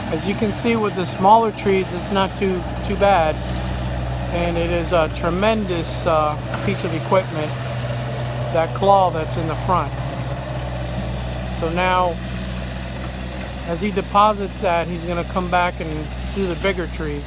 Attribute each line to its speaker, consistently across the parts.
Speaker 1: As you can see with the smaller trees, it's not too bad, and it is a tremendous piece of equipment, that claw that's in the front. So now, as he deposits that, he's going to come back and do the bigger trees.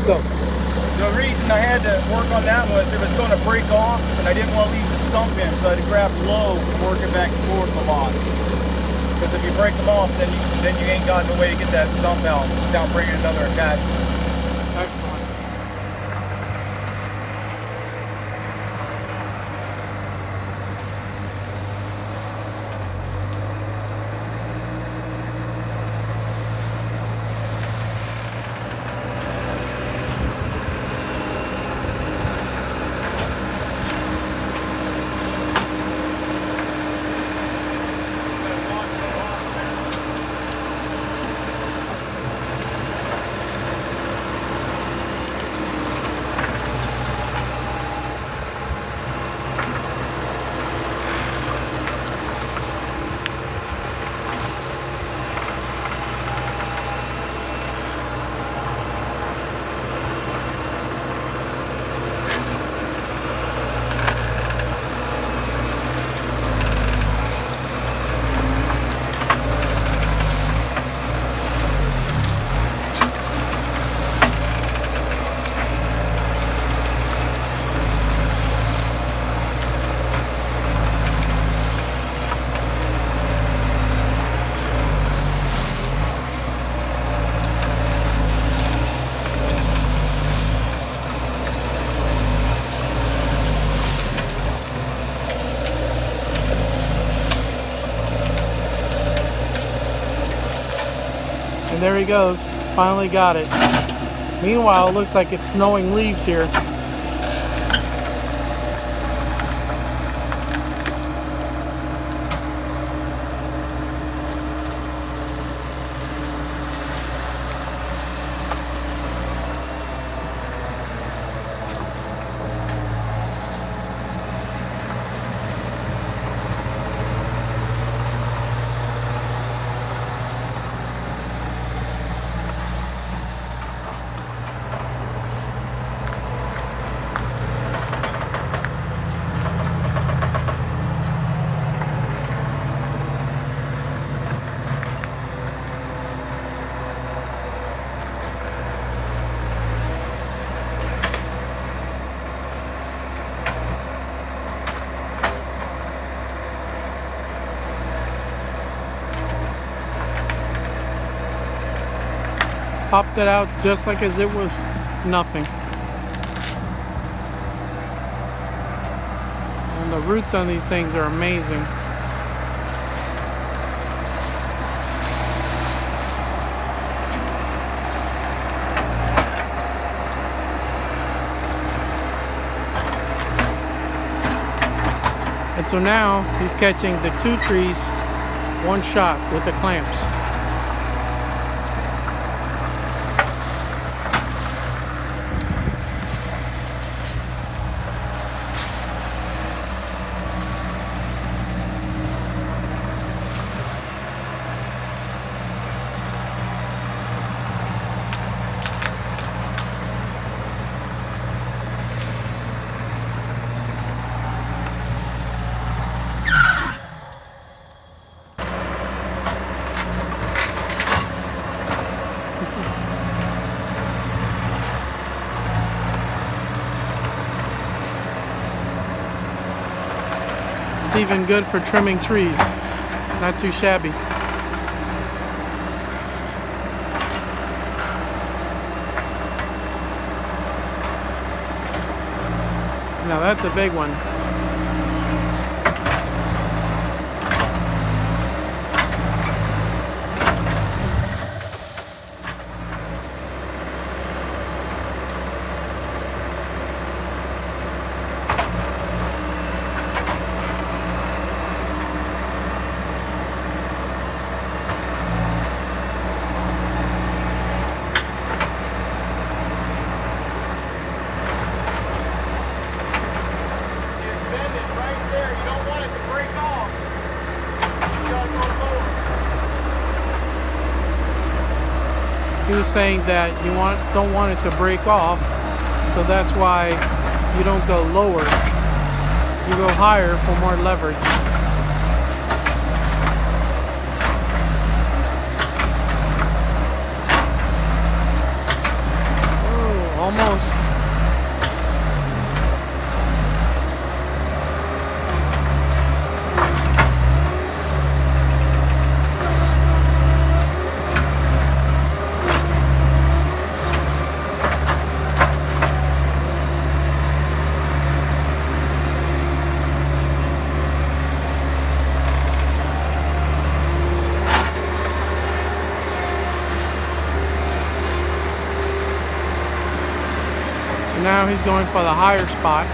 Speaker 1: Go.
Speaker 2: The reason I had to work on that was it was going to break off, and I didn't want to leave the stump in, so I had to grab low and work it back and forth a lot. Because if you break them off, then you ain't got no way to get that stump out without bringing another attachment.
Speaker 1: Excellent. there he goes. Finally got it. Meanwhile, it looks like it's snowing leaves here. Popped it out just like as it was nothing. And the roots on these things are amazing. And so now he's catching the 2 trees one shot with the clamps. It's even good for trimming trees. Not too shabby. Now that's a big one. He was saying that you don't want it to break off, so that's why you don't go lower. You go higher for more leverage. Oh, almost. Now he's going for the higher spot.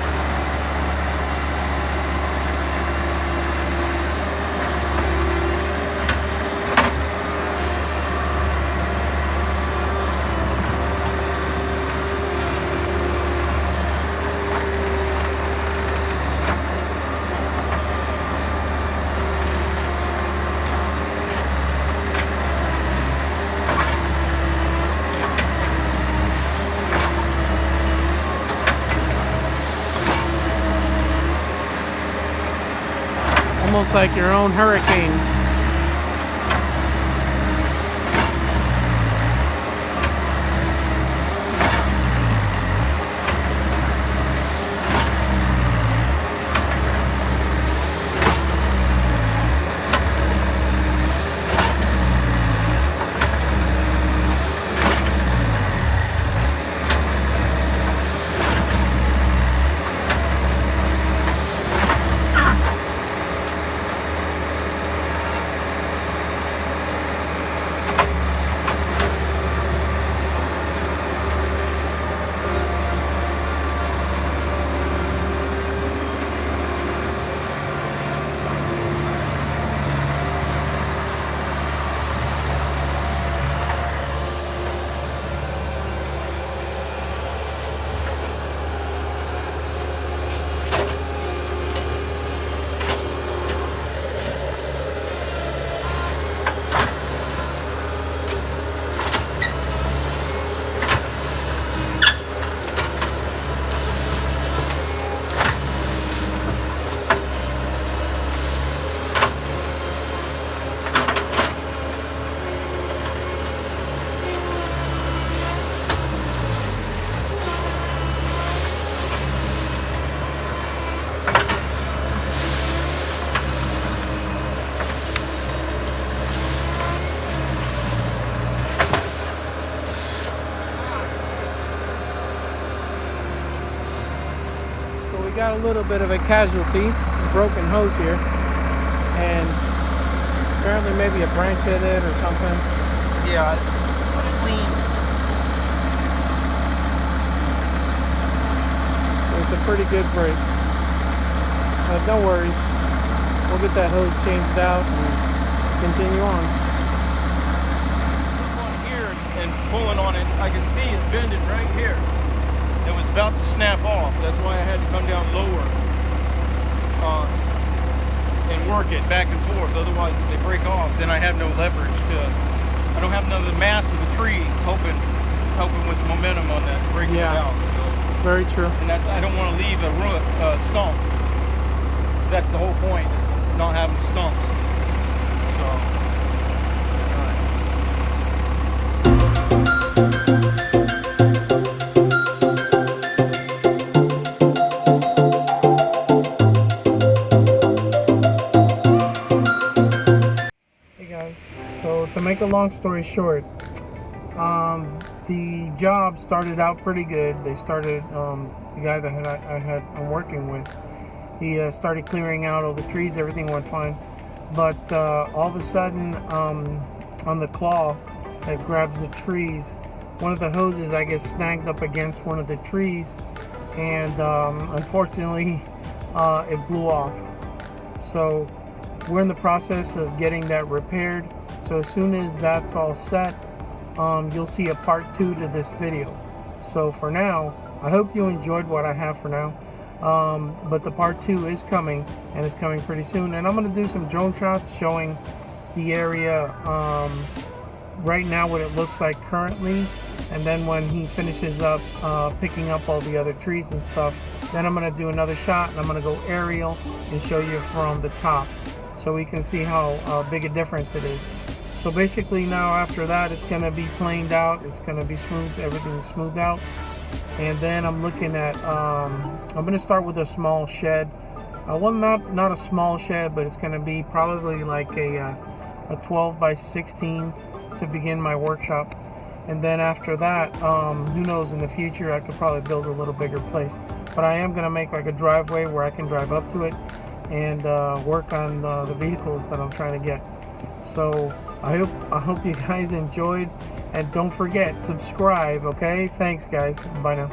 Speaker 1: Almost like your own hurricane. got a little bit of a casualty, a broken hose here, and apparently maybe a branch hit it or something.
Speaker 2: Yeah, let it lean.
Speaker 1: It's a pretty good break. No worries. We'll get that hose changed out and continue on.
Speaker 2: This one here and pulling on it, I can see it bending right here. It was about to snap off. That's why I had to come down lower and work it back and forth. Otherwise, if they break off, then I have no leverage to. I don't have none of the mass of the tree helping with the momentum on that breaking it out. So.
Speaker 1: Very true.
Speaker 2: And that's, I don't want to leave a stump. That's the whole point, is not having stumps.
Speaker 1: Hey guys, so to make a long story short, the job started out pretty good. They started, the guy that I'm working with, he started clearing out all the trees, everything went fine. But all of a sudden, on the claw that grabs the trees, one of the hoses, I guess, snagged up against one of the trees, and unfortunately, it blew off. So we're in the process of getting that repaired. So as soon as that's all set, you'll see a part 2 to this video. So for now, I hope you enjoyed what I have for now. But the part 2 is coming, and it's coming pretty soon. And I'm going to do some drone shots showing the area right now, what it looks like currently. And then when he finishes up picking up all the other trees and stuff, then I'm going to do another shot, and I'm going to go aerial and show you from the top, so we can see how big a difference it is. So basically now after that, it's going to be planed out, it's going to be smooth, everything's smoothed out. And then I'm looking at, I'm going to start with a small shed. Well, not a small shed, but it's going to be probably like a 12 by 16 to begin my workshop. And then after that, who knows, in the future I could probably build a little bigger place. But I am going to make like a driveway where I can drive up to it and work on the vehicles that I'm trying to get. So I hope you guys enjoyed, and don't forget, subscribe. Okay, thanks guys, bye now.